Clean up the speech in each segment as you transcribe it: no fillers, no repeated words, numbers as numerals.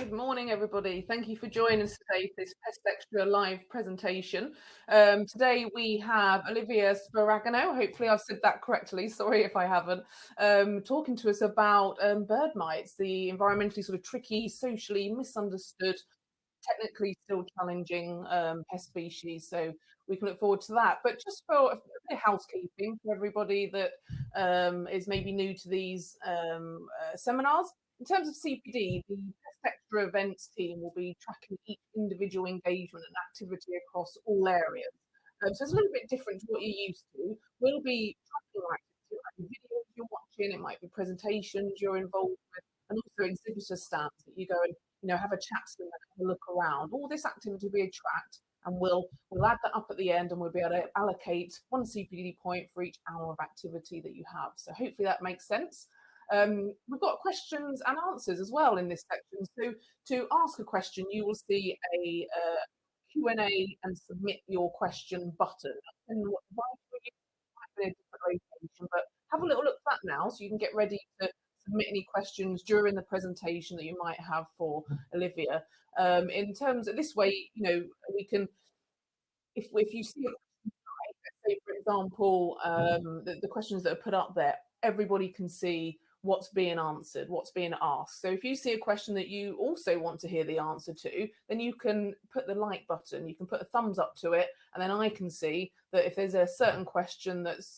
Good morning, everybody. Thank you for joining us today for this PestExtra live presentation. Today we have Olivier Sparagano, hopefully I've said that correctly, sorry if I haven't, talking to us about bird mites, the environmentally sort of tricky, socially misunderstood, technically still challenging pest species. So we can look forward to that. But just for a bit of housekeeping for everybody that is maybe new to these seminars, in terms of CPD, the PestExtra events team will be tracking each individual engagement and activity across all areas. So it's a little bit different to what you're used to. We'll be tracking your activity, like the videos you're watching, it might be presentations you're involved with, and also exhibitor stands that you go and have a chat to them and have a look around. All this activity will be tracked, and we'll add that up at the end, and we'll be able to allocate one CPD point for each hour of activity that you have. So hopefully that makes sense. We've got questions and answers as well in this section. So to ask a question, you will see a Q&A and submit your question button. And in a different location, but have a little look at that now so you can get ready to submit any questions during the presentation that you might have for Olivier. In terms of this way, we can, if you see a question, let's say for example, the questions that are put up there, everybody can see what's being answered, what's being asked. So if you see a question that you also want to hear the answer to, then you can put the like button, you can put a thumbs up to it, and then I can see that if there's a certain question that's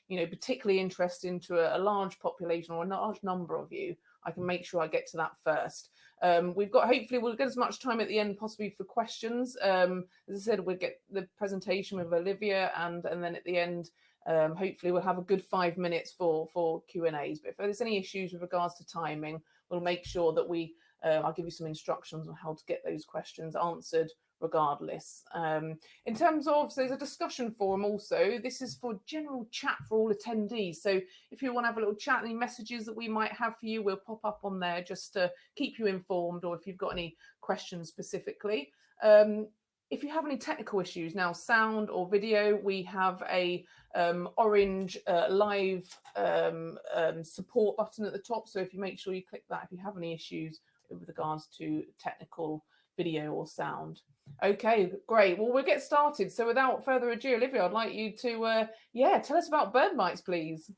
particularly interesting to a large population or a large number of you, I can make sure I get to that first. Hopefully we'll get as much time at the end possibly for questions. As I said, we'll get the presentation with Olivier, and then at the end, hopefully we'll have a good 5 minutes for Q&As. But if there's any issues with regards to timing, we'll make sure that I'll give you some instructions on how to get those questions answered regardless. In terms of, so there's a discussion forum also. This is for general chat for all attendees. So if you want to have a little chat, any messages that we might have for you, we'll pop up on there just to keep you informed, or if you've got any questions specifically. If you have any technical issues now, sound or video, we have a orange live support button at the top. So if you make sure you click that, if you have any issues with regards to technical video or sound. Okay, great. Well, we'll get started. So without further ado, Olivier, I'd like you to, tell us about bird mites, please.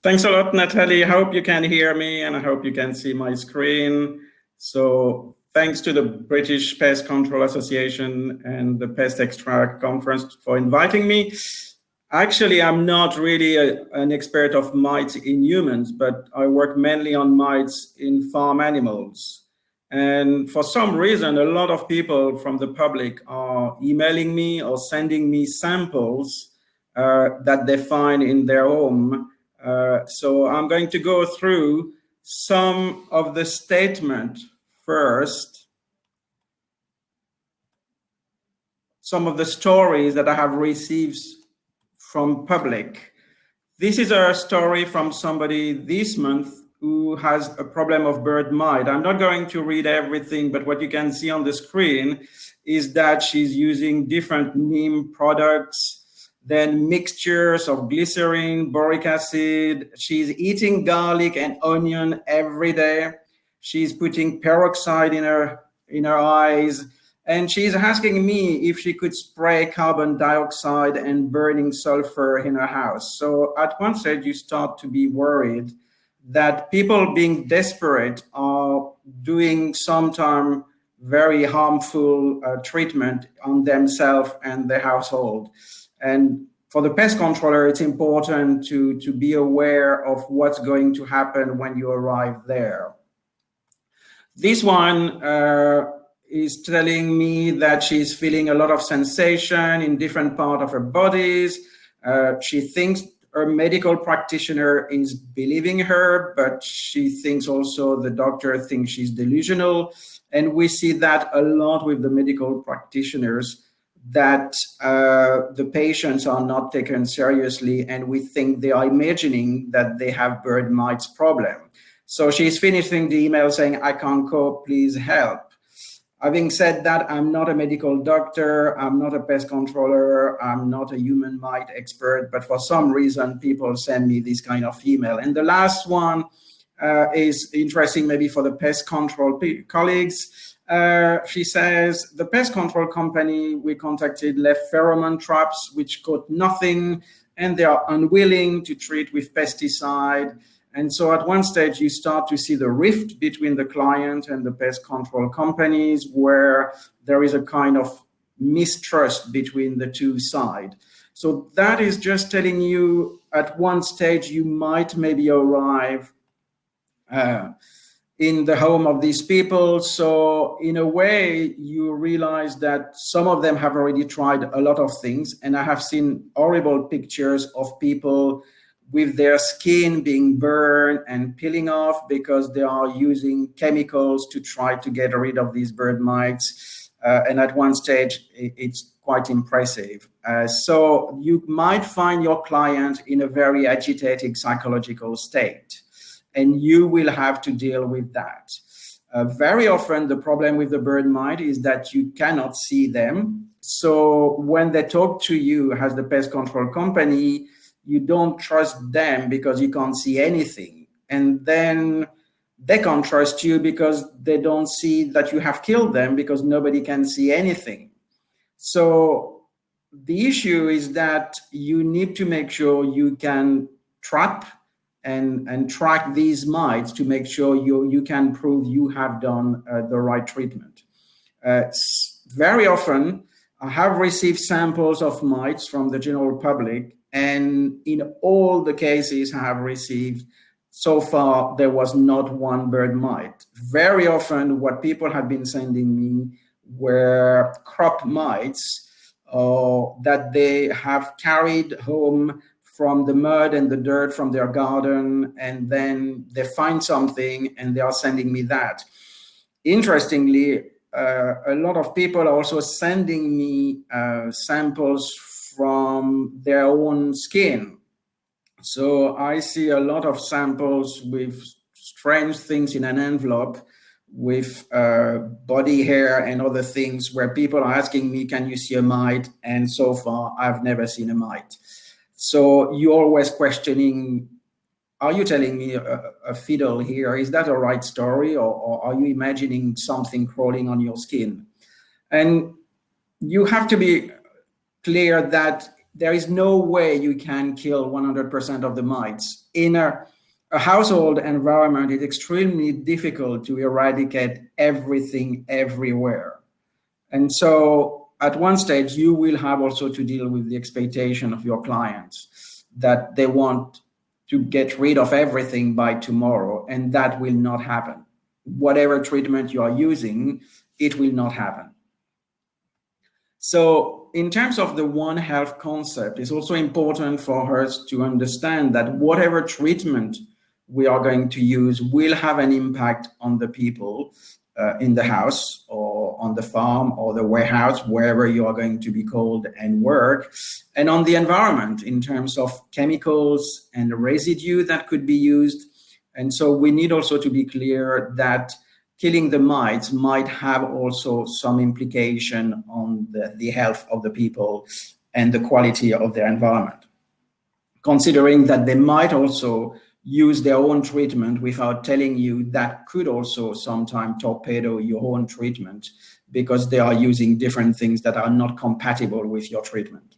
Thanks a lot, Natalie. I hope you can hear me and I hope you can see my screen. So thanks to the British Pest Control Association and the PestExtra conference for inviting me. Actually, I'm not really an expert of mites in humans, but I work mainly on mites in farm animals. And for some reason, a lot of people from the public are emailing me or sending me samples that they find in their home. So I'm going to go through some of the statement first, some of the stories that I have received from public. This is a story from somebody this month who has a problem of bird mite. I'm not going to read everything, but what you can see on the screen is that she's using different neem products, then mixtures of glycerin, boric acid. She's eating garlic and onion every day. She's putting peroxide in her eyes. And she's asking me if she could spray carbon dioxide and burning sulfur in her house. So at one stage, you start to be worried that people being desperate are doing sometimes very harmful treatment on themselves and their household. And for the pest controller, it's important to be aware of what's going to happen when you arrive there. This one is telling me that she's feeling a lot of sensation in different parts of her bodies. She thinks her medical practitioner is believing her, but she thinks also the doctor thinks she's delusional. And we see that a lot with the medical practitioners, that the patients are not taken seriously, and we think they are imagining that they have bird mites problem. So she's finishing the email saying, "I can't cope, please help." Having said that, I'm not a medical doctor, I'm not a pest controller, I'm not a human mite expert, but for some reason, people send me this kind of email. And the last one is interesting maybe for the pest control colleagues. She says, the pest control company we contacted left pheromone traps which caught nothing, and they are unwilling to treat with pesticide. And so at one stage, you start to see the rift between the client and the pest control companies, where there is a kind of mistrust between the two sides. So that is just telling you at one stage, you might maybe arrive in the home of these people. So in a way, you realize that some of them have already tried a lot of things. And I have seen horrible pictures of people with their skin being burned and peeling off because they are using chemicals to try to get rid of these bird mites. And at one stage, it's quite impressive. So you might find your client in a very agitated psychological state, and you will have to deal with that. Very often, the problem with the bird mite is that you cannot see them. So when they talk to you as the pest control company, you don't trust them because you can't see anything. And then they can't trust you because they don't see that you have killed them, because nobody can see anything. So the issue is that you need to make sure you can trap and track these mites to make sure you can prove you have done the right treatment. Very often, I have received samples of mites from the general public, and in all the cases I have received, so far, there was not one bird mite. Very often, what people have been sending me were crop mites that they have carried home from the mud and the dirt from their garden, and then they find something and they are sending me that. Interestingly, a lot of people are also sending me samples from their own skin. So I see a lot of samples with strange things in an envelope with body hair and other things, where people are asking me, can you see a mite? And so far, I've never seen a mite. So you're always questioning, are you telling me a fiddle here? Is that a right story? Or are you imagining something crawling on your skin? And you have to be clear that there is no way you can kill 100% of the mites. In a household environment, it's extremely difficult to eradicate everything everywhere. And so at one stage, you will have also to deal with the expectation of your clients that they want to get rid of everything by tomorrow, and that will not happen. Whatever treatment you are using, it will not happen. So in terms of the One Health concept, it's also important for us to understand that whatever treatment we are going to use will have an impact on the people in the house or on the farm or the warehouse, wherever you are going to be called and work, and on the environment in terms of chemicals and residue that could be used. And so we need also to be clear that killing the mites might have also some implication on the health of the people and the quality of their environment, considering that they might also use their own treatment without telling you. That could also sometimes torpedo your own treatment because they are using different things that are not compatible with your treatment.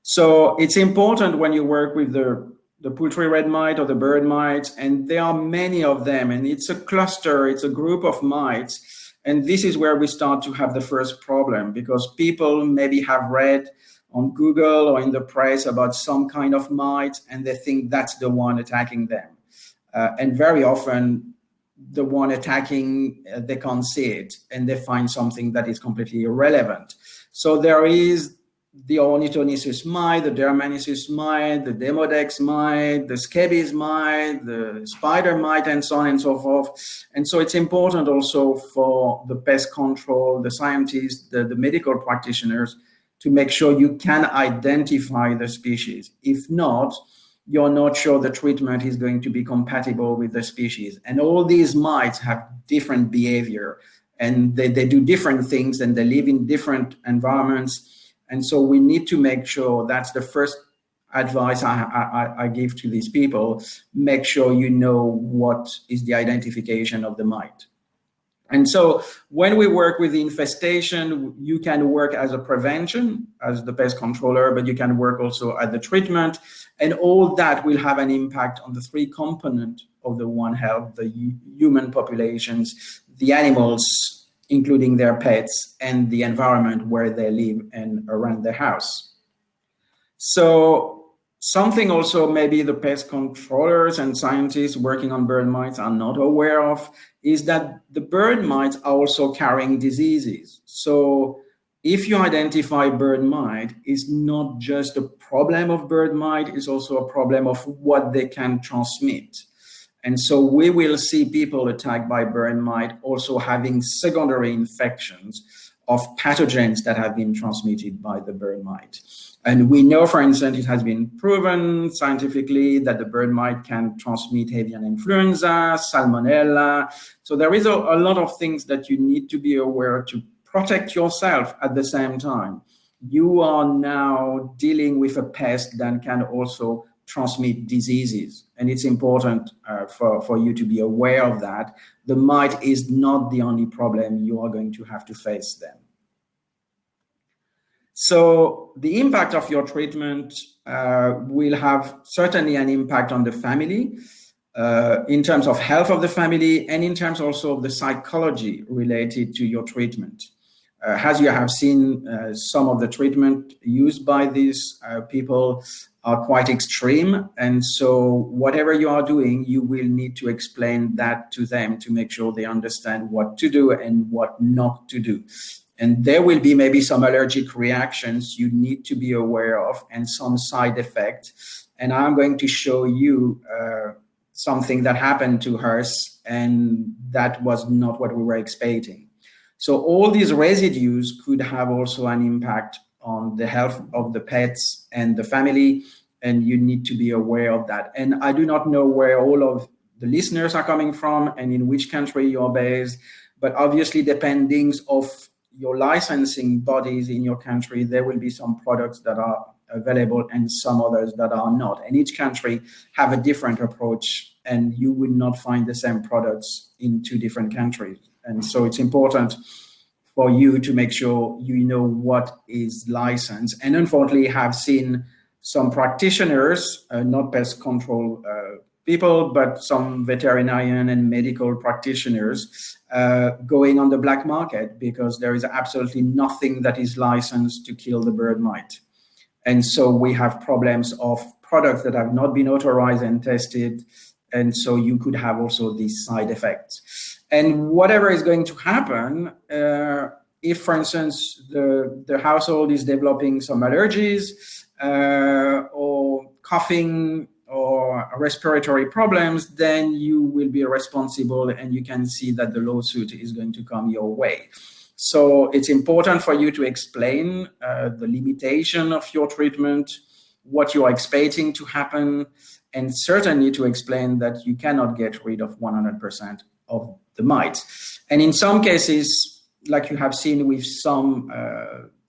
So it's important when you work with the poultry red mite or the bird mites, and there are many of them, and it's a cluster, it's a group of mites. And this is where we start to have the first problem, because people maybe have read on Google or in the press about some kind of mite, and they think that's the one attacking them. And very often, the one attacking, they can't see it, and they find something that is completely irrelevant. So there is the ornithonesis mite, the dermanisis mite, the demodex mite, the scabies mite, the spider mite, and so on and so forth. And so it's important also for the pest control, the scientists, the medical practitioners, to make sure you can identify the species. If not, you're not sure the treatment is going to be compatible with the species. And all these mites have different behavior, and they do different things, and they live in different environments. And so we need to make sure that's the first advice I give to these people: make sure you know what is the identification of the mite. And so when we work with the infestation, you can work as a prevention, as the pest controller, but you can work also at the treatment. And all that will have an impact on the three components of the One Health: the human populations, the animals, including their pets, and the environment where they live and around their house. So something also maybe the pest controllers and scientists working on bird mites are not aware of is that the bird mites are also carrying diseases. So if you identify bird mite, it's not just a problem of bird mite, it's also a problem of what they can transmit. And so we will see people attacked by bird mite also having secondary infections of pathogens that have been transmitted by the bird mite. And we know, for instance, it has been proven scientifically that the bird mite can transmit avian influenza, salmonella. So there is a lot of things that you need to be aware to protect yourself at the same time. You are now dealing with a pest that can also transmit diseases. And it's important for you to be aware of that. The mite is not the only problem you are going to have to face then. So the impact of your treatment will have certainly an impact on the family in terms of health of the family and in terms also of the psychology related to your treatment. As you have seen, some of the treatment used by these people are quite extreme. And so whatever you are doing, you will need to explain that to them to make sure they understand what to do and what not to do. And there will be maybe some allergic reactions you need to be aware of and some side effects. And I'm going to show you something that happened to us, and that was not what we were expecting. So all these residues could have also an impact on the health of the pets and the family, and you need to be aware of that. And I do not know where all of the listeners are coming from and in which country you're based, but obviously depending of your licensing bodies in your country, there will be some products that are available and some others that are not. And each country have a different approach, and you will not find the same products in two different countries. And so it's important for you to make sure you know what is licensed. And unfortunately, have seen some practitioners, not pest control people, but some veterinarian and medical practitioners going on the black market because there is absolutely nothing that is licensed to kill the bird mite. And so we have problems of products that have not been authorized and tested. And so you could have also these side effects. And whatever is going to happen, if, for instance, the household is developing some allergies or coughing or respiratory problems, then you will be responsible, and you can see that the lawsuit is going to come your way. So it's important for you to explain the limitation of your treatment, what you are expecting to happen, and certainly to explain that you cannot get rid of 100% of the mites. And in some cases, like you have seen with some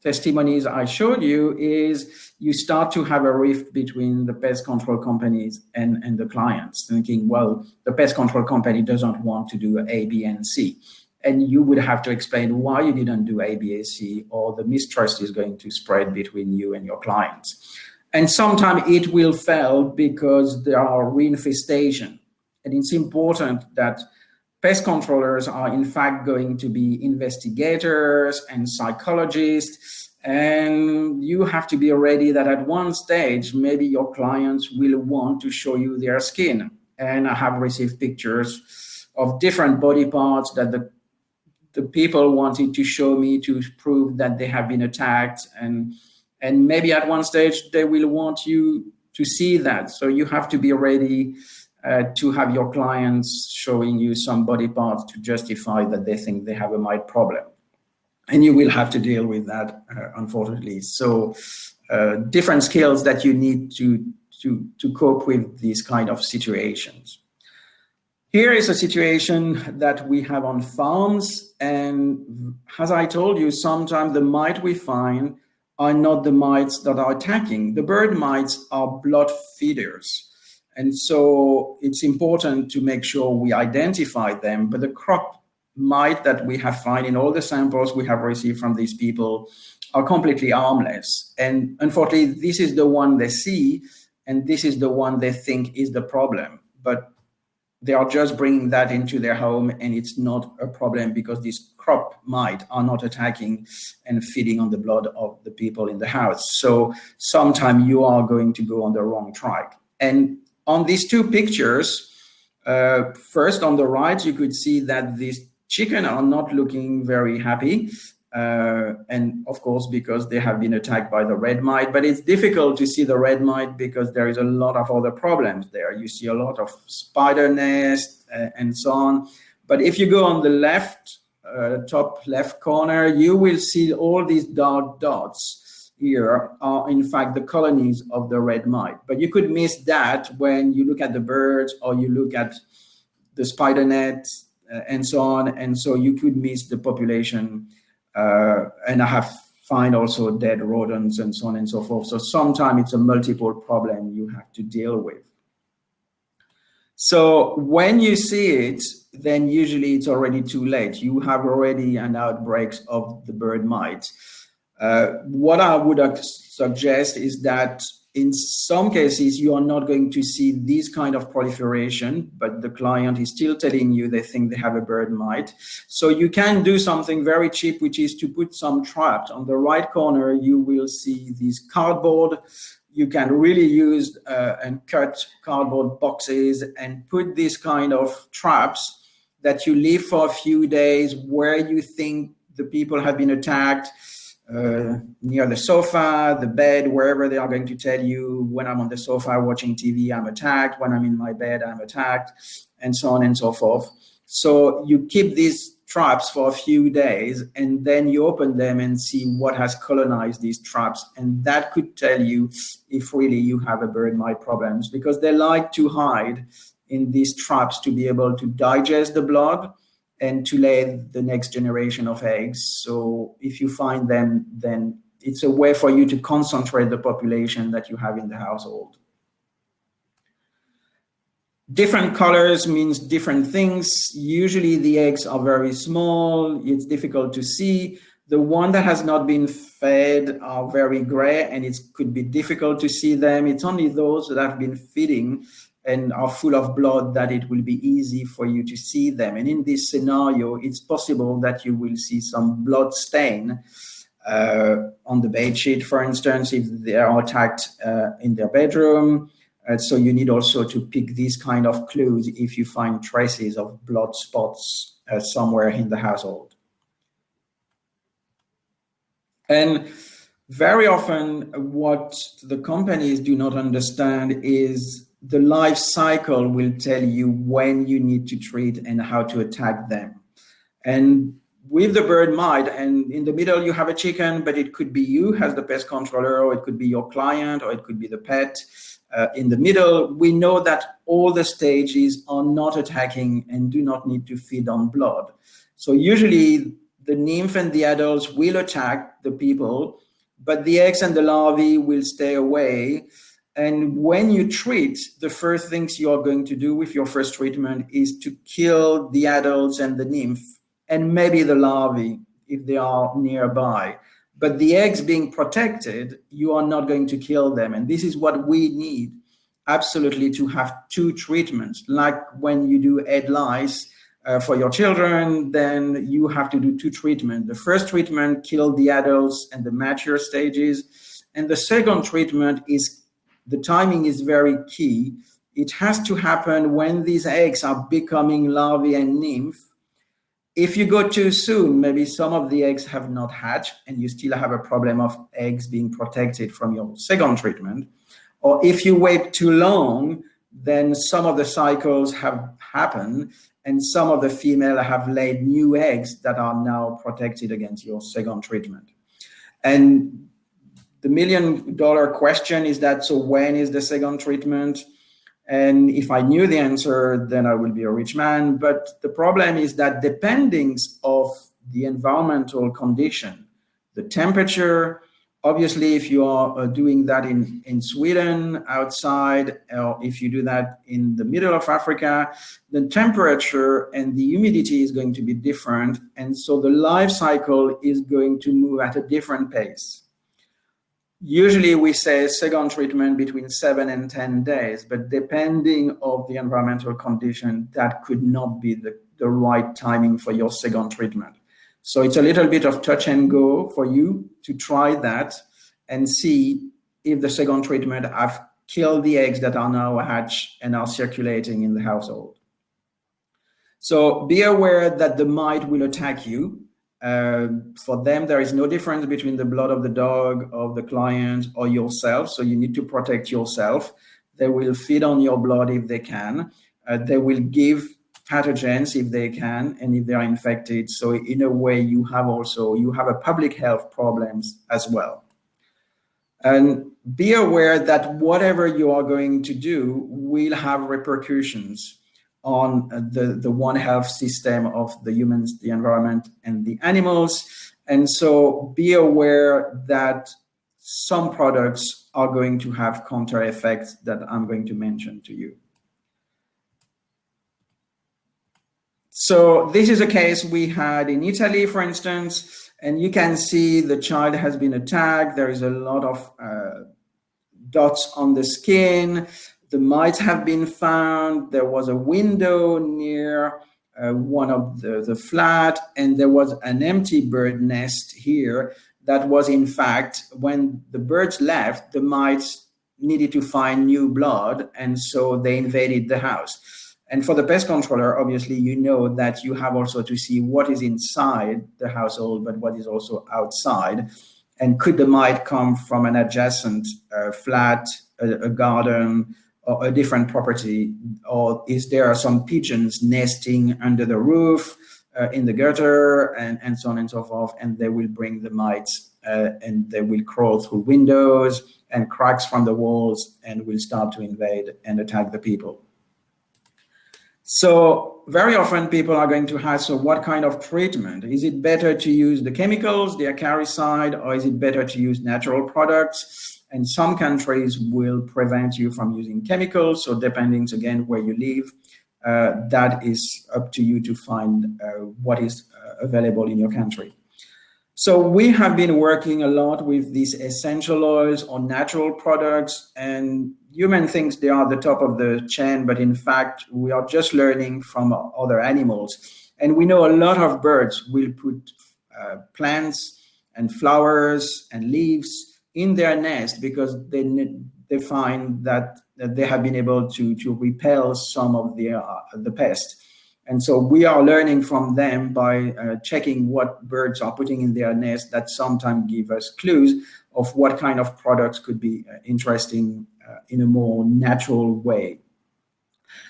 testimonies I showed you, is you start to have a rift between the pest control companies and the clients, thinking, well, the pest control company doesn't want to do A, B, and C. And you would have to explain why you didn't do A, B, and C, or the mistrust is going to spread between you and your clients. And sometimes it will fail because there are reinfestation. And it's important that pest controllers are in fact going to be investigators and psychologists, and you have to be ready that at one stage, maybe your clients will want to show you their skin. And I have received pictures of different body parts that the people wanted to show me to prove that they have been attacked. And maybe at one stage, they will want you to see that. So you have to be ready to have your clients showing you some body parts to justify that they think they have a mite problem. And you will have to deal with that, unfortunately. So different skills that you need to cope with these kind of situations. Here is a situation that we have on farms. And as I told you, sometimes the mite we find are not the mites that are attacking. The bird mites are blood feeders. And so it's important to make sure we identify them. But the crop mite that we have found in all the samples we have received from these people are completely harmless. And unfortunately, this is the one they see, and this is the one they think is the problem. But they are just bringing that into their home, and it's not a problem because these crop mite are not attacking and feeding on the blood of the people in the house. So sometimes you are going to go on the wrong track. And on these two pictures, first on the right, you could see that these chicken are not looking very happy. And of course, because they have been attacked by the red mite, but it's difficult to see the red mite because there is a lot of other problems there. You see a lot of spider nests and so on. But if you go on the left, top left corner, you will see all these dark dots here are in fact the colonies of the red mite. But you could miss that when you look at the birds or you look at the spider nets and so on. And so you could miss the population. And I have find also dead rodents and so on and so forth. So sometimes it's a multiple problem you have to deal with. So when you see it, then usually it's already too late. You have already an outbreak of the bird mite. What I would suggest is that in some cases, you are not going to see this kind of proliferation, but the client is still telling you they think they have a bird mite. So you can do something very cheap, which is to put some traps. On the right corner, you will see this cardboard. You can really use and cut cardboard boxes and put this kind of traps that you leave for a few days where you think the people have been attacked. Near the sofa, the bed, wherever they are going to tell you, when I'm on the sofa watching TV, I'm attacked. When I'm in my bed, I'm attacked, and so on and so forth. So you keep these traps for a few days, and then you open them and see what has colonized these traps. And that could tell you if really you have a bird mite problems, because they like to hide in these traps to be able to digest the blood and to lay the next generation of eggs. So if you find them, then it's a way for you to concentrate the population that you have in the household. Different colors means different things. Usually the eggs are very small. It's difficult to see. The one that has not been fed are very gray, and it could be difficult to see them. It's only those that have been feeding and are full of blood that it will be easy for you to see them. And in this scenario, it's possible that you will see some blood stain on the bed sheet, for instance, if they are attacked in their bedroom. So you need also to pick these kind of clues if you find traces of blood spots somewhere in the household. And very often what the companies do not understand is the life cycle will tell you when you need to treat and how to attack them. And with the bird mite, and in the middle you have a chicken, but it could be you as the pest controller, or it could be your client, or it could be the pet. In the middle, we know that all the stages are not attacking and do not need to feed on blood. So usually the nymph and the adults will attack the people, but the eggs and the larvae will stay away. And when you treat, the first things you are going to do with your first treatment is to kill the adults and the nymph, and maybe the larvae if they are nearby. But the eggs being protected, you are not going to kill them. And this is what we need absolutely to have two treatments. Like when you do egg lice for your children, then you have to do two treatments. The first treatment, kill the adults and the mature stages. And the second treatment is, the timing is very key. It has to happen when these eggs are becoming larvae and nymph. If you go too soon, maybe some of the eggs have not hatched and you still have a problem of eggs being protected from your second treatment. Or if you wait too long, then some of the cycles have happened and some of the female have laid new eggs that are now protected against your second treatment. And the $1 million question is that, so when is the second treatment? And if I knew the answer, then I will be a rich man. But the problem is that depending of the environmental condition, the temperature Obviously, if you are doing that in Sweden, outside, or if you do that in the middle of Africa, the temperature and the humidity is going to be different. And so the life cycle is going to move at a different pace. Usually we say second treatment between 7 and 10 days, but depending on the environmental condition, that could not be the right timing for your second treatment. So it's a little bit of touch and go for you to try that and see if the second treatment have killed the eggs that are now hatched and are circulating in the household. So be aware that the mite will attack you. For them, there is no difference between the blood of the dog, of the client, or yourself. So you need to protect yourself. They will feed on your blood if they can. They will give pathogens if they can, and if they are infected. So in a way, you have a public health problems as well. And be aware that whatever you are going to do will have repercussions on the One Health system of the humans, the environment, and the animals. And so be aware that some products are going to have counter effects that I'm going to mention to you. So this is a case we had in Italy, for instance, and you can see the child has been attacked. There is a lot of dots on the skin. The mites have been found. There was a window near one of the flat, and there was an empty bird nest here that was, in fact, when the birds left, the mites needed to find new blood, and so they invaded the house. And for the pest controller, obviously, you know that you have also to see what is inside the household, but what is also outside. And could the mite come from an adjacent flat, a garden, or a different property? Or is there some pigeons nesting under the roof, in the gutter, and so on and so forth? And they will bring the mites, and they will crawl through windows and cracks from the walls and will start to invade and attack the people. So very often people are going to ask, so what kind of treatment? Is it better to use the chemicals, the acaricide, or is it better to use natural products? And some countries will prevent you from using chemicals. So depending, again, where you live, that is up to you to find what is available in your country. So we have been working a lot with these essential oils or natural products, and human thinks they are the top of the chain, but in fact, we are just learning from other animals. And we know a lot of birds will put plants and flowers and leaves in their nest because they find that they have been able to repel some of the pest. And so we are learning from them by checking what birds are putting in their nest that sometimes give us clues of what kind of products could be interesting in a more natural way.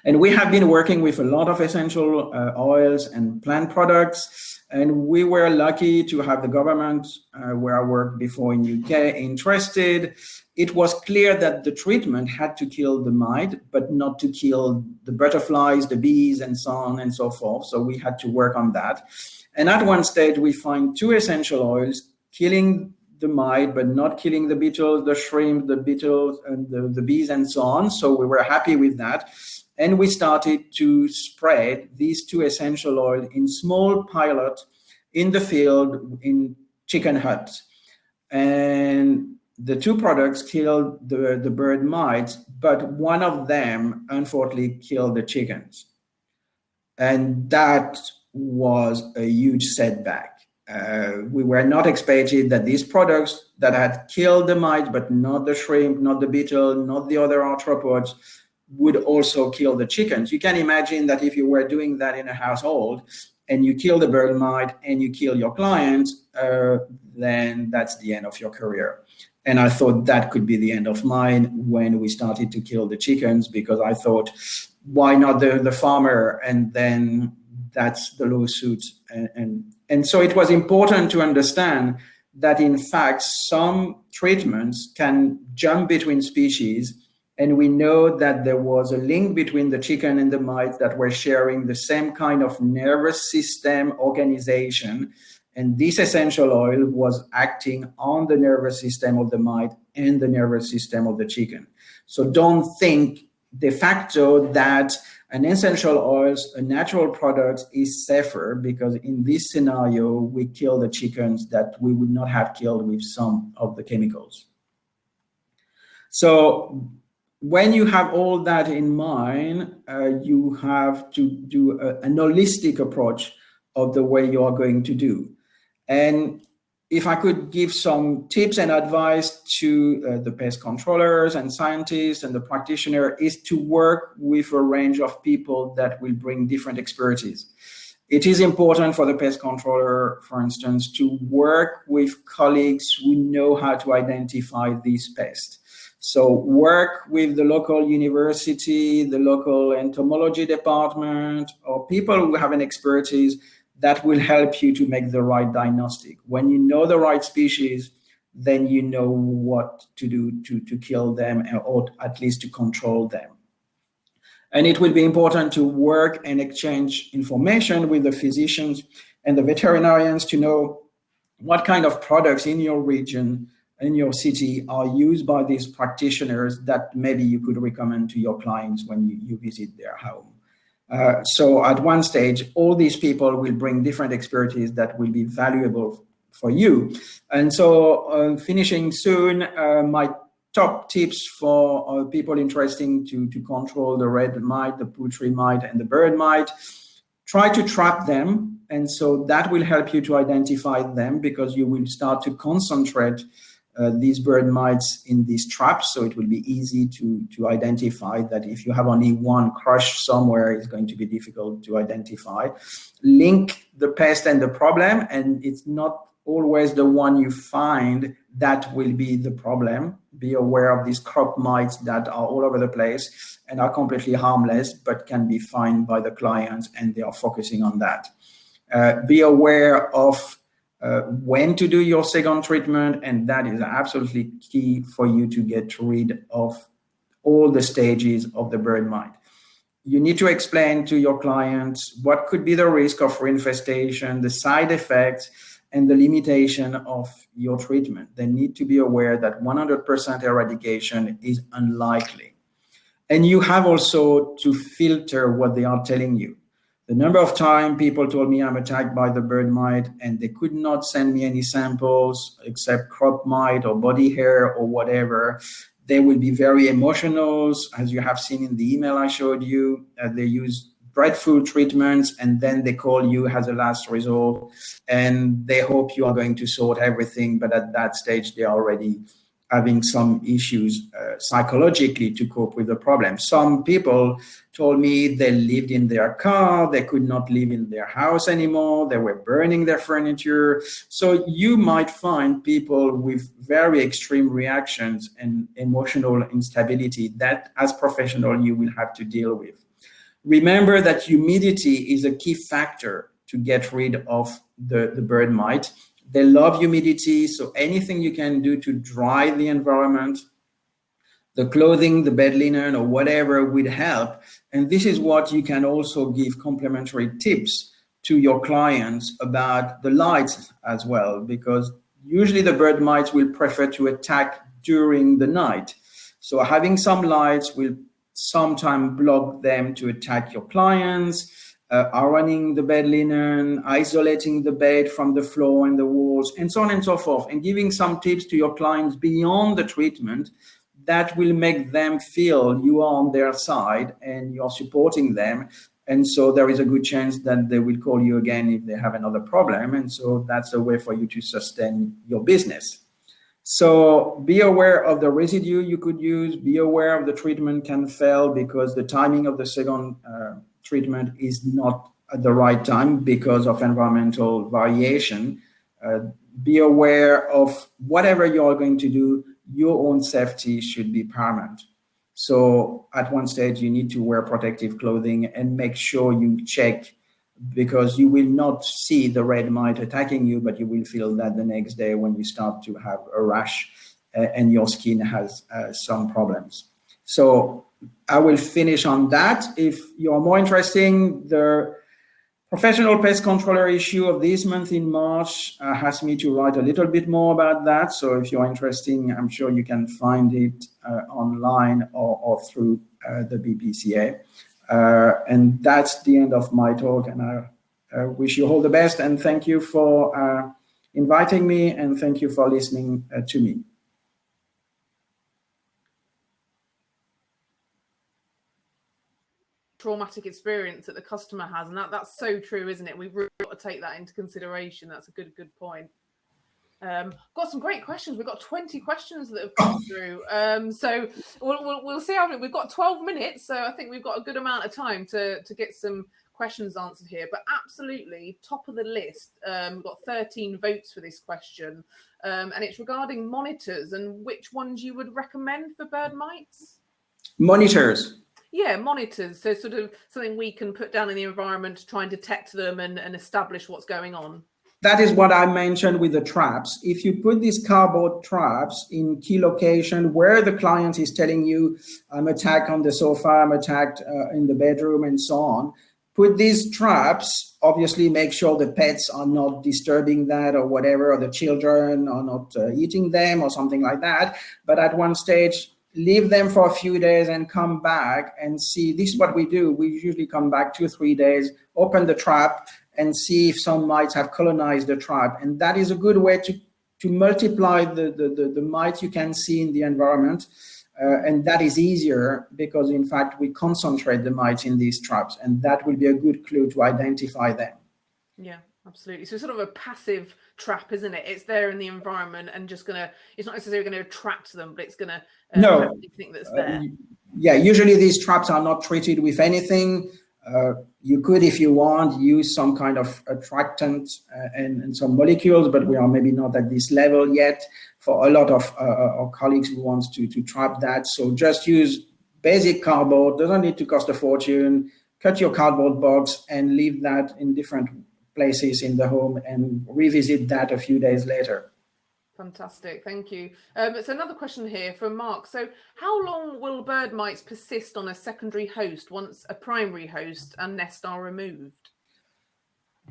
And we have been working with a lot of essential oils and plant products. And we were lucky to have the government, where I worked before in UK, interested. It was clear that the treatment had to kill the mite, but not to kill the butterflies, the bees, and so on and so forth. So we had to work on that. And at one stage, we find 2 essential oils killing the mite, but not killing the beetles, the shrimp, the beetles, and the bees, and so on. So we were happy with that. And we started to spread these 2 essential oils in small pilot in the field in chicken huts. And the 2 products killed the bird mites, but one of them unfortunately killed the chickens. And that was a huge setback. We were not expected that these products that had killed the mites, but not the shrimp, not the beetle, not the other arthropods, would also kill the chickens. You can imagine that if you were doing that in a household and you kill the bird mite and you kill your client, then that's the end of your career. And I thought that could be the end of mine when we started to kill the chickens, because I thought, why not the farmer? And then that's the lawsuit. And so it was important to understand that, in fact, some treatments can jump between species. And we know that there was a link between the chicken and the mites that were sharing the same kind of nervous system organization. And this essential oil was acting on the nervous system of the mite and the nervous system of the chicken. So don't think de facto that an essential oil, a natural product, is safer, because in this scenario, we kill the chickens that we would not have killed with some of the chemicals. So when you have all that in mind, you have to do an holistic approach of the way you are going to do. And if I could give some tips and advice to the pest controllers and scientists and the practitioner, is to work with a range of people that will bring different expertise. It is important for the pest controller, for instance, to work with colleagues who know how to identify these pests. So work with the local university, the local entomology department, or people who have an expertise that will help you to make the right diagnostic. When you know the right species, then you know what to do to kill them, or at least to control them. And it will be important to work and exchange information with the physicians and the veterinarians to know what kind of products in your region, in your city, are used by these practitioners that maybe you could recommend to your clients when you visit their home. So at one stage, all these people will bring different expertise that will be valuable for you. And so finishing soon, my top tips for people interested to control the red mite, the poultry mite, and the bird mite: try to trap them. And so that will help you to identify them, because you will start to concentrate these bird mites in these traps. So it will be easy to identify that. If you have only one crush somewhere, it's going to be difficult to identify. Link the pest and the problem, and it's not always the one you find that will be the problem. Be aware of these crop mites that are all over the place and are completely harmless, but can be found by the clients, and they are focusing on that. Be aware of when to do your second treatment, and that is absolutely key for you to get rid of all the stages of the bird mite. You need to explain to your clients what could be the risk of reinfestation, the side effects, and the limitation of your treatment. They need to be aware that 100% eradication is unlikely. And you have also to filter what they are telling you. The number of times people told me I'm attacked by the bird mite, and they could not send me any samples except crop mite or body hair or whatever. They will be very emotional, as you have seen in the email I showed you. They use dreadful treatments, and then they call you as a last resort, and they hope you are going to sort everything. But at that stage, they are already having some issues psychologically to cope with the problem. Some people told me they lived in their car, they could not live in their house anymore, they were burning their furniture. So you might find people with very extreme reactions and emotional instability that, as professional, you will have to deal with. Remember that humidity is a key factor to get rid of the bird mite. They love humidity, so anything you can do to dry the environment, the clothing, the bed linen, or whatever would help. And this is what you can also give complementary tips to your clients about the lights as well, because usually the bird mites will prefer to attack during the night. So having some lights will sometimes block them to attack your clients. Ironing the bed linen, isolating the bed from the floor and the walls, and so on and so forth, and giving some tips to your clients beyond the treatment that will make them feel you are on their side and you're supporting them. And so there is a good chance that they will call you again if they have another problem. And so that's a way for you to sustain your business. So be aware of the residue you could use. Be aware of the treatment can fail because the timing of the second treatment is not at the right time because of environmental variation. Be aware of whatever you are going to do, your own safety should be paramount. So at one stage, you need to wear protective clothing and make sure you check, because you will not see the red mite attacking you, but you will feel that the next day when you start to have a rash and your skin has some problems. So I will finish on that. If you're more interested, Professional pest controller issue of this month in March asked me to write a little bit more about that. So if you're interested, I'm sure you can find it online or through the BPCA. And that's the end of my talk. And I wish you all the best. And thank you for inviting me. And thank you for listening to me. Traumatic experience that the customer has, and that's so true, isn't it? We've really got to take that into consideration. That's a good point. Got some great questions. We've got 20 questions that have come through. So we'll see how we've got 12 minutes. So I think we've got a good amount of time to get some questions answered here. But absolutely top of the list. We've got 13 votes for this question, and it's regarding monitors and which ones you would recommend for bird mites. Monitors. Yeah, monitors. So sort of something we can put down in the environment to try and detect them and establish what's going on. That is what I mentioned with the traps. If you put these cardboard traps in key location where the client is telling you, I'm attacked on the sofa, I'm attacked in the bedroom and so on, put these traps, obviously make sure the pets are not disturbing that or whatever, or the children are not eating them or something like that. But at one stage, leave them for a few days and come back and see. This is what we do. We usually come back 2 or 3 days, open the trap and see if some mites have colonized the trap. And that is a good way to multiply the mites you can see in the environment. And that is easier because, in fact, we concentrate the mites in these traps. And that will be a good clue to identify them. Yeah, absolutely. So it's sort of a passive trap, isn't it? It's there in the environment and just it's not necessarily going to attract them, but it's going to no anything that's there. Yeah, usually these traps are not treated with anything. You could, if you want, use some kind of attractant and some molecules, but we are maybe not at this level yet for a lot of our colleagues who want to trap that. So just use basic cardboard, doesn't need to cost a fortune. Cut your cardboard box and leave that in different places in the home and revisit that a few days later. Fantastic, thank you. So another question here from Mark. So how long will bird mites persist on a secondary host once a primary host and nest are removed?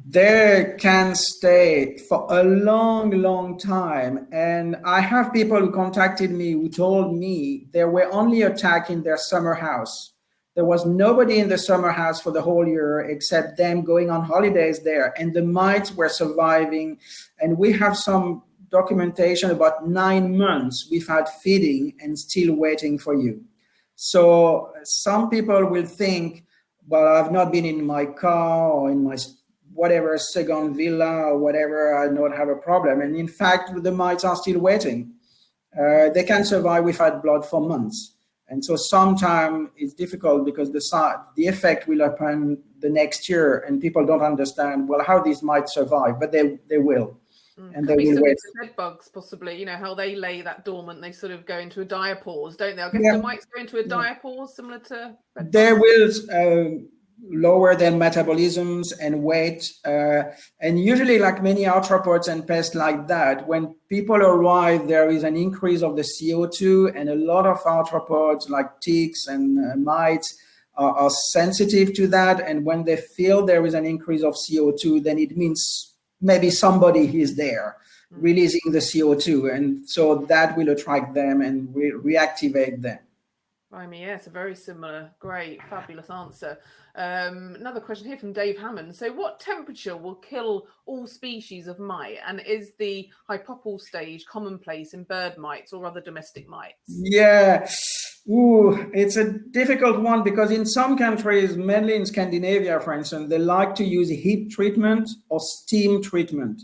They can stay for a long time. And I have people who contacted me who told me they were only attacked in their summer house. There was nobody in the summer house for the whole year except them going on holidays there. And the mites were surviving. And we have some documentation about 9 months we've had feeding and still waiting for you. So some people will think, well, I've not been in my car or in my whatever second villa or whatever, I don't have a problem. And in fact, the mites are still waiting. They can survive without blood for months. And so sometimes it's difficult because the effect will happen the next year and people don't understand, well, how these might survive, but they will. And could they be will wait. Bed bugs, possibly. You know how they lay that dormant. They sort of go into a diapause, don't they? I guess the mites go into a diapause, similar to bed they bugs. will lower their metabolisms and weight. And usually, like many arthropods and pests like that, when people arrive, there is an increase of the CO2, and a lot of arthropods, like ticks and mites, are sensitive to that. And when they feel there is an increase of CO2, then it means maybe somebody is there releasing the CO2. And so that will attract them and reactivate them. I mean, yeah, it's a very similar, great, fabulous answer. Another question here from Dave Hammond. So what temperature will kill all species of mite? And is the Popple stage commonplace in bird mites or other domestic mites? Yeah. Ooh, it's a difficult one because in some countries, mainly in Scandinavia, for instance, they like to use heat treatment or steam treatment.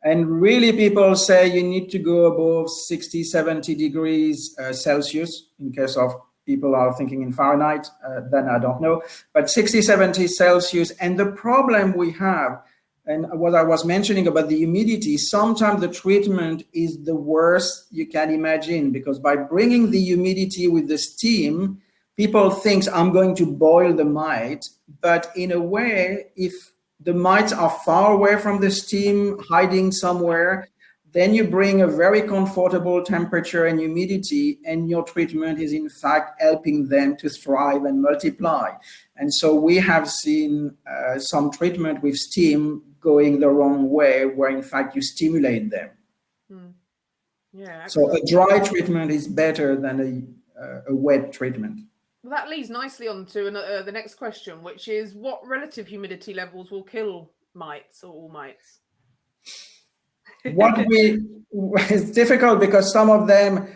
And really people say you need to go above 60, 70 degrees Celsius in case of people are thinking in Fahrenheit, then I don't know, but 60, 70 Celsius. And the problem we have, and what I was mentioning about the humidity, sometimes the treatment is the worst you can imagine, because by bringing the humidity with the steam, people think I'm going to boil the mite. But in a way, if the mites are far away from the steam, hiding somewhere, then you bring a very comfortable temperature and humidity, and your treatment is in fact helping them to thrive and multiply. And so we have seen some treatment with steam going the wrong way, where in fact you stimulate them. Yeah. So a dry treatment is better than a wet treatment. Well, that leads nicely on to the next question, which is what relative humidity levels will kill mites or all mites? It's difficult because some of them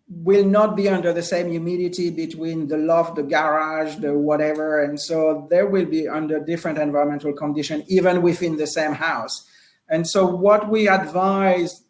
will not be under the same humidity between the loft, the garage, the whatever, and so they will be under different environmental conditions even within the same house. And so what we advise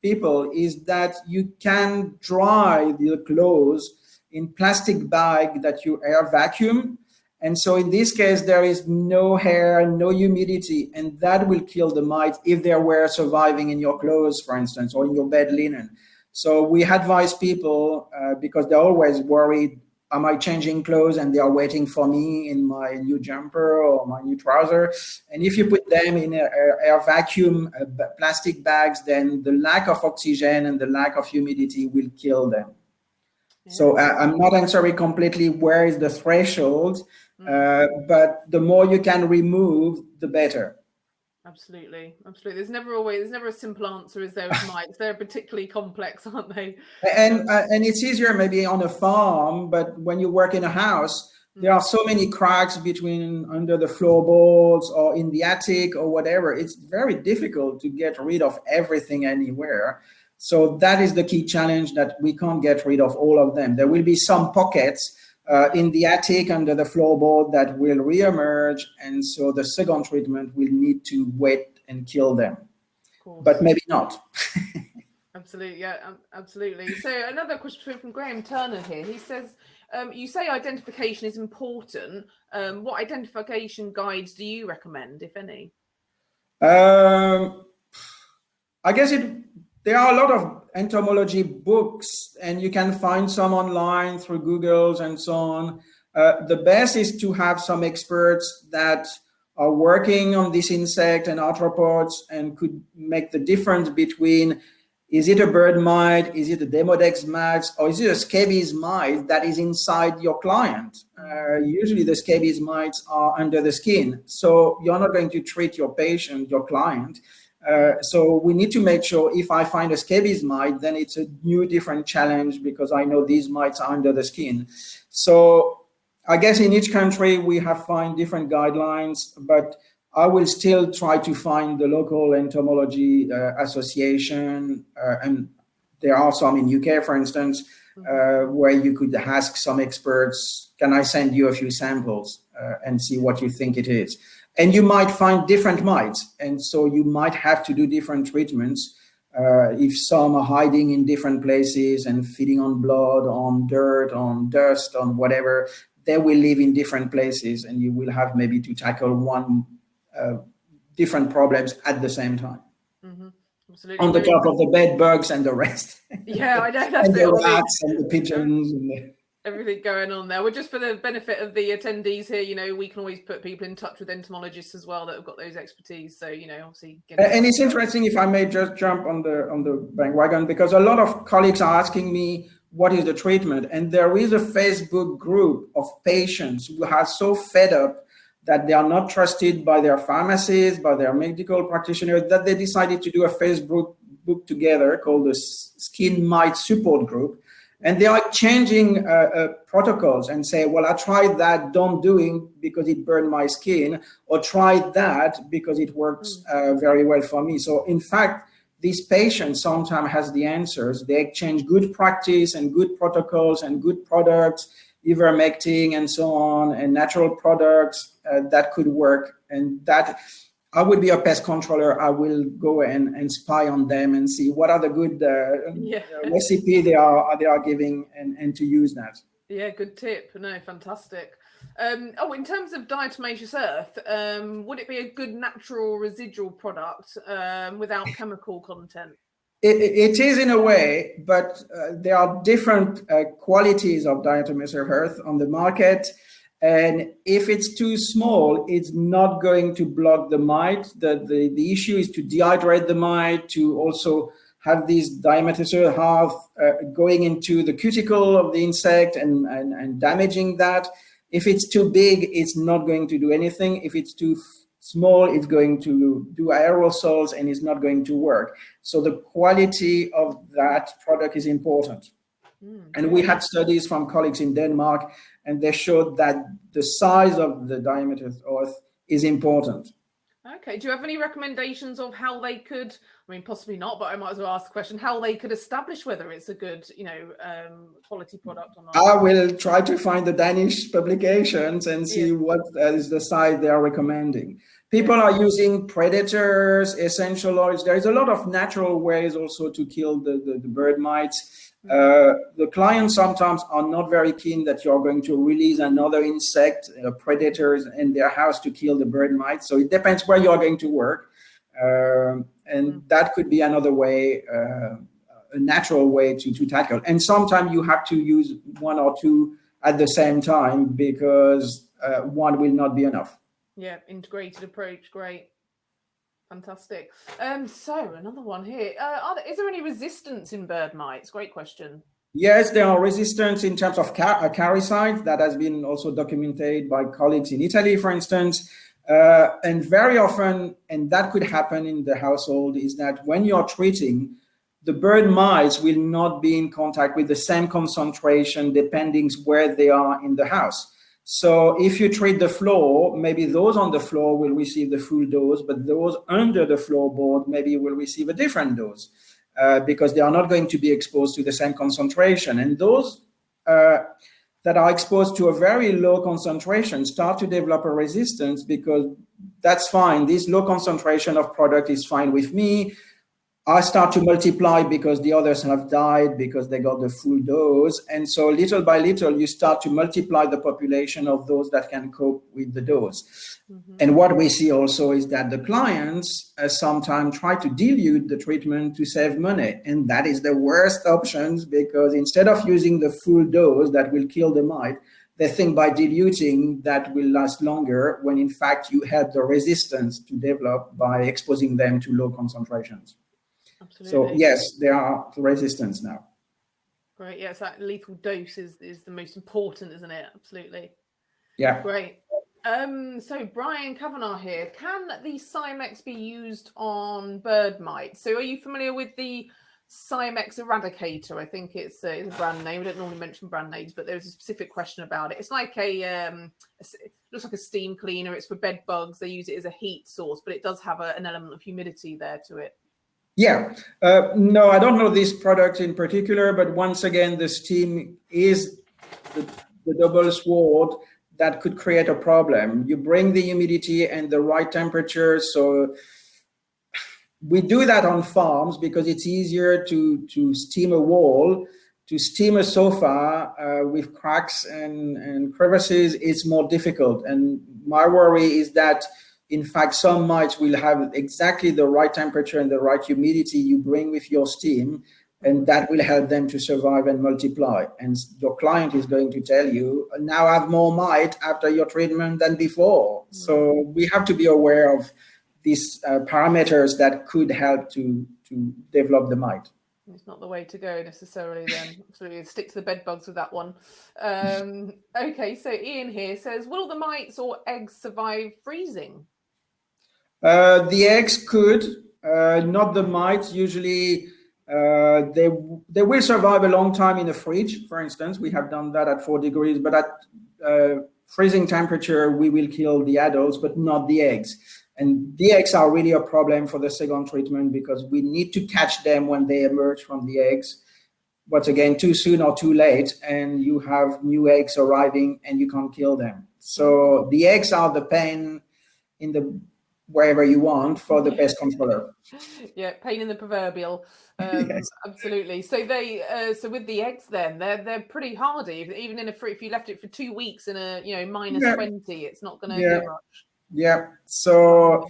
people is that you can dry the clothes in plastic bag that you air vacuum. And so in this case, there is no air, no humidity, and that will kill the mites if they were surviving in your clothes, for instance, or in your bed linen. So we advise people, because they're always worried, am I changing clothes and they are waiting for me in my new jumper or my new trouser? And if you put them in air vacuum plastic bags, then the lack of oxygen and the lack of humidity will kill them. Yeah. So I'm not answering completely where is the threshold, but the more you can remove, the better. Absolutely. There's never a simple answer, is there, with mites? They're particularly complex, aren't they? And it's easier maybe on a farm, but when you work in a house, there are so many cracks under the floorboards or in the attic or whatever. It's very difficult to get rid of everything anywhere. So that is the key challenge, that we can't get rid of all of them. There will be some pockets in the attic under the floorboard that will reemerge, and so the second treatment will need to wait and kill them, but maybe not. Absolutely, yeah, absolutely. So another question from Graham Turner here. He says, you say identification is important. What identification guides do you recommend, if any? I guess there are a lot of entomology books, and you can find some online through Googles and so on. The best is to have some experts that are working on this insect and arthropods and could make the difference between, is it a bird mite, is it a Demodex mite, or is it a scabies mite that is inside your client? Usually the scabies mites are under the skin. So you're not going to treat your patient, your client. So we need to make sure if I find a scabies mite, then it's a new different challenge because I know these mites are under the skin. So I guess in each country we have find different guidelines, but I will still try to find the local entomology association, and there are some in UK, for instance, where you could ask some experts, can I send you a few samples and see what you think it is? And you might find different mites, and so you might have to do different treatments. If some are hiding in different places and feeding on blood, on dirt, on dust, on whatever, they will live in different places, and you will have maybe to tackle different problems at the same time. Absolutely. On the top of the bed bugs and the rest. Yeah, I know, that's and the rats and the pigeons and everything going on there. Well, just for the benefit of the attendees here, we can always put people in touch with entomologists as well that have got those expertise. So, obviously. And it's interesting, if I may just jump on the bandwagon, because a lot of colleagues are asking me, what is the treatment? And there is a Facebook group of patients who are so fed up that they are not trusted by their pharmacists, by their medical practitioners, that they decided to do a Facebook group together called the Skin Mite Support Group. And they are changing protocols and say, well, I tried that, don't do it because it burned my skin, or tried that because it works very well for me. So in fact, these patients sometimes has the answers. They exchange good practice and good protocols and good products, ivermectin and so on, and natural products that could work. And that I would be a pest controller. I will go and spy on them and see what are the good recipe they are giving and to use that. Yeah, good tip. No, fantastic. In terms of diatomaceous earth, would it be a good natural residual product without chemical content? It is in a way, but there are different qualities of diatomaceous earth on the market. And if it's too small, it's not going to block the mite. The issue is to dehydrate the mite, to also have these diameter hearth going into the cuticle of the insect and damaging that. If it's too big, it's not going to do anything. If it's too small, it's going to do aerosols and it's not going to work. So the quality of that product is important. And we had studies from colleagues in Denmark, and they showed that the size of the diameter earth is important. Okay. Do you have any recommendations of how they could, I mean, possibly not, but I might as well ask the question, how they could establish whether it's a good, quality product or not? I will try to find the Danish publications and see what is the size they are recommending. People are using predators, essential oils. There is a lot of natural ways also to kill the bird mites. The clients sometimes are not very keen that you're going to release another insect, predators in their house to kill the bird mites. So it depends where you're going to work. And that could be another way, a natural way to tackle. And sometimes you have to use one or two at the same time because one will not be enough. Yeah, integrated approach, great. Fantastic. So another one here. Is there any resistance in bird mites? Great question. Yes, there are resistance in terms of acaricides. That has been also documented by colleagues in Italy, for instance. And very often, and that could happen in the household, is that when you're treating, the bird mites will not be in contact with the same concentration depending where they are in the house. So if you treat the floor, maybe those on the floor will receive the full dose, but those under the floorboard maybe will receive a different dose because they are not going to be exposed to the same concentration. And those that are exposed to a very low concentration start to develop a resistance because that's fine. This low concentration of product is fine with me. I start to multiply because the others have died because they got the full dose. And so little by little, you start to multiply the population of those that can cope with the dose. And what we see also is that the clients sometimes try to dilute the treatment to save money. And that is the worst options because instead of using the full dose that will kill the mite, they think by diluting that will last longer when in fact you help the resistance to develop by exposing them to low concentrations. Absolutely. So yes, there are resistance now. Great. Yes, that lethal dose is the most important, isn't it? Absolutely. Yeah. Great. So Brian Kavanagh here. Can the Cymax be used on bird mites? So are you familiar with the Cymax Eradicator? I think it's a brand name. We don't normally mention brand names, but there's a specific question about it. It's like it looks like a steam cleaner. It's for bed bugs. They use it as a heat source, but it does have an element of humidity there to it. Yeah, no, I don't know this product in particular, but once again, the steam is the double sword that could create a problem. You bring the humidity and the right temperature. So we do that on farms because it's easier to steam a wall. To steam a sofa with cracks and crevices is more difficult. And my worry is that in fact, some mites will have exactly the right temperature and the right humidity you bring with your steam, and that will help them to survive and multiply. And your client is going to tell you, now I have more mite after your treatment than before. So we have to be aware of these parameters that could help to develop the mite. It's not the way to go necessarily then. Absolutely. Stick to the bed bugs with that one. Okay, so Ian here says, will the mites or eggs survive freezing? The eggs could, not the mites. Usually they will survive a long time in the fridge, for instance. We have done that at 4 degrees, but at freezing temperature, we will kill the adults, but not the eggs. And the eggs are really a problem for the second treatment because we need to catch them when they emerge from the eggs. But again, too soon or too late, and you have new eggs arriving and you can't kill them. So the eggs are the pain in the wherever you want for the pest controller. Yeah, pain in the proverbial. Yes. Absolutely. So so with the eggs, then they're pretty hardy. Even in if you left it for 2 weeks in a minus 20, it's not going to do much. Yeah. So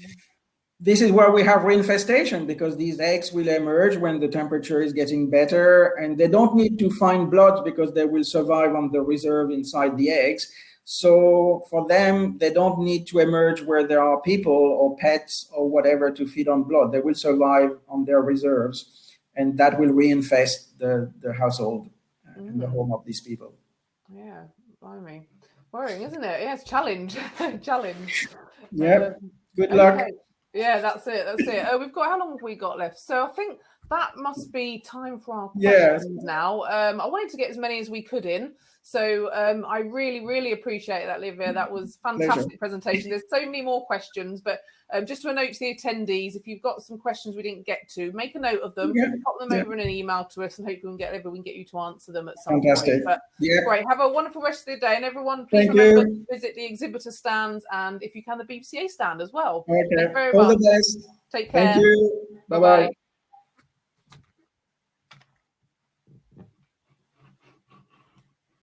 this is where we have reinfestation because these eggs will emerge when the temperature is getting better, and they don't need to find blood because they will survive on the reserve inside the eggs. So for them, they don't need to emerge where there are people or pets or whatever to feed on blood. They will survive on their reserves. and that will reinfest the household and the home of these people. Yeah, blimey. Worrying, isn't it? Yes, challenge. Challenge. Yeah. Good luck. Okay. Yeah, that's it. That's it. We've got, how long have we got left? So I think that must be time for our questions now. I wanted to get as many as we could in. So I really, really appreciate that, Olivier. That was fantastic presentation. There's so many more questions, but just to note to the attendees, if you've got some questions we didn't get to, make a note of them, pop them over in an email to us, and hopefully we can get you to answer them at some point. But great. Have a wonderful rest of the day, and everyone, please remember to visit the exhibitor stands, and if you can, the BPCA stand as well. Okay. Thank you very All much. the best. Take care. Thank you. Bye-bye.